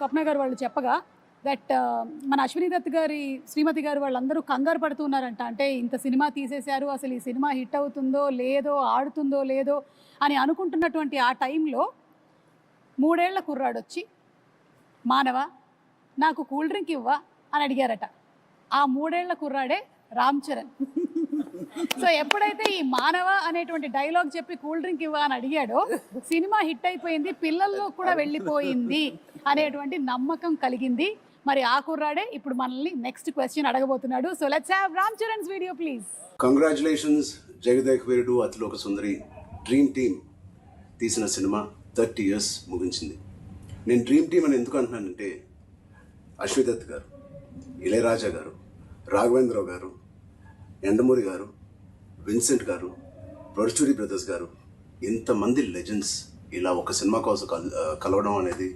స్వప్న గారు వాళ్ళు చెప్పగా దట్ మన అశ్విని దత్ గారి శ్రీమతి గారు వాళ్ళందరూ కంగారు పడుతున్నారంట. అంటే ఇంత సినిమా తీసేశారు, అసలు ఈ సినిమా హిట్ అవుతుందో లేదో, ఆడుతుందో లేదో అని అనుకుంటున్నటువంటి ఆ టైంలో 3 ఏళ్ల కుర్రాడొచ్చి మానవ నాకు కూల్ డ్రింక్ ఇవ్వా అని అడిగారట. ఆ 3 ఏళ్ల కుర్రాడే రామ్ చరణ్. సో ఎప్పుడైతే ఈ మానవ అనేటువంటి డైలాగ్ చెప్పి కూల్ డ్రింక్ ఇవ్వ అని అడిగాడో సినిమా హిట్ అయిపోయింది, పిల్లల్లో కూడా వెళ్ళిపోయింది అనేటువంటి నమ్మకం కలిగింది. మరి ఆ కుర్రాడే ఇప్పుడు మనల్ని నెక్స్ట్ క్వశ్చన్ అడగబోతున్నాడు. So let's have Ram Charan's video please. Congratulations Jagadek Veerudu Athiloka Sundari dream team తీసిన సినిమా 30 years ముగించింది. నేను డ్రీమ్ టీమ్ అని ఎందుకు అంటున్నానంటే అశ్విని దత్ గారు, ఇళయరాజా గారు, రాఘవేంద్రరావు గారు, ఎండమూరి గారు, విన్సెంట్ గారు, పరుచూరి బ్రదర్స్ గారు, ఇంతమంది లెజెండ్స్ ఇలా ఒక సినిమా కోసం కలవడం అనేది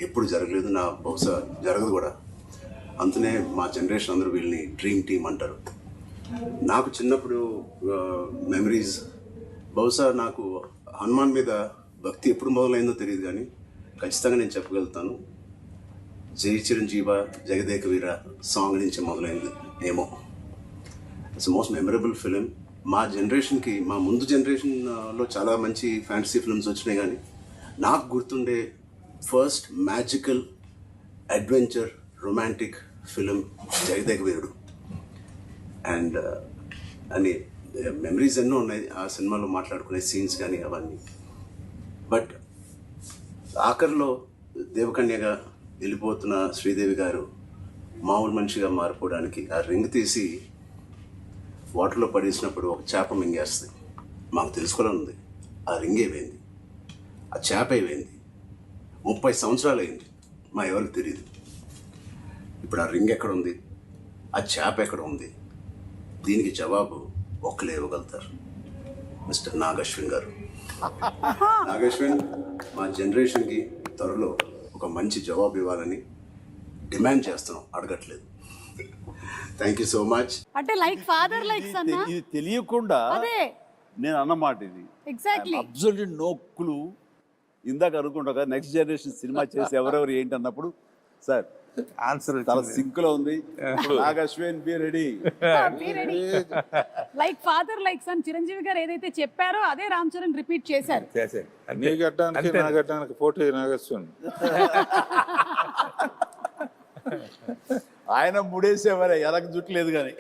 ఎప్పుడు జరగలేదు, నా బహుశా జరగదు కూడా. అందునే మా జనరేషన్ అందరూ వీళ్ళని డ్రీమ్ టీమ్ అంటారు. నాకు చిన్నప్పుడు మెమరీస్, బహుశా నాకు హనుమాన్ మీద భక్తి ఎప్పుడు మొదలైందో తెలియదు, కానీ ఖచ్చితంగా నేను చెప్పగలుగుతాను జై చిరంజీవ జగదేక వీర సాంగ్ నుంచి మొదలైంది ఏమో. It's most memorable film. మా జనరేషన్కి, మా ముందు జనరేషన్లో చాలా మంచి ఫ్యాంటసీ ఫిల్మ్స్ వచ్చినాయి, కానీ నాకు గుర్తుండే first magical adventure romantic film Jagadeka Veerudu. And అని మెమరీస్ ఎన్నో ఉన్నాయి ఆ సినిమాలో, మాట్లాడుకునే సీన్స్ కానీ అవన్నీ. బట్ ఆఖరిలో దేవకన్యగా వెళ్ళిపోతున్న శ్రీదేవి గారు మామూలు మనిషిగా మారిపోవడానికి ఆ రింగ్ తీసి వాటర్లో పడేసినప్పుడు ఒక చేప మింగేస్తుంది. మాకు తెలుసుకోవాలని ఉంది ఆ రింగ్ ఏమైంది, ఆ చేప ఏమైంది. 30 సంవత్సరాలు అయింది, మా ఎవరికి తెలియదు. ఇప్పుడు ఆ రింగ్ ఎక్కడ ఉంది, ఆ చేప ఎక్కడ ఉంది, దీనికి జవాబు ఒక్కలే ఇవ్వగలుగుతారు, మిస్టర్ నాగశ్విన్ గారు. నాగశ్విన్ మా జనరేషన్కి త్వరలో ఒక మంచి జవాబు ఇవ్వాలని డిమాండ్ చేస్తున్నాం, అడగట్లేదు. Thank you so much. అంటే లైక్ ఫాదర్ లైక్ సన్. ఇది తెలియకుండా అదే నేను అన్నమాట ఇది. Exactly absolute no clue. ఇందాక అనుకుంటా నెక్స్ట్ జనరేషన్ సినిమా చేసి ఎవరెవరు ఏంటి అన్నప్పుడు సార్ ఆన్సర్ చాలా సింక్ లో ఉంది. Nagashwin be ready. Like father like son Chiranjeevi గారు ఏదైతే చెప్పారో అదే రామ్ చరణ్ రిపీట్ చేశారు. నీ గడ్డానికి నా గడ్డానికి పోటీ నాగేశ్వన్. ఆయన ముడేసేవారే ఎలాగ జుట్లేదు కానీ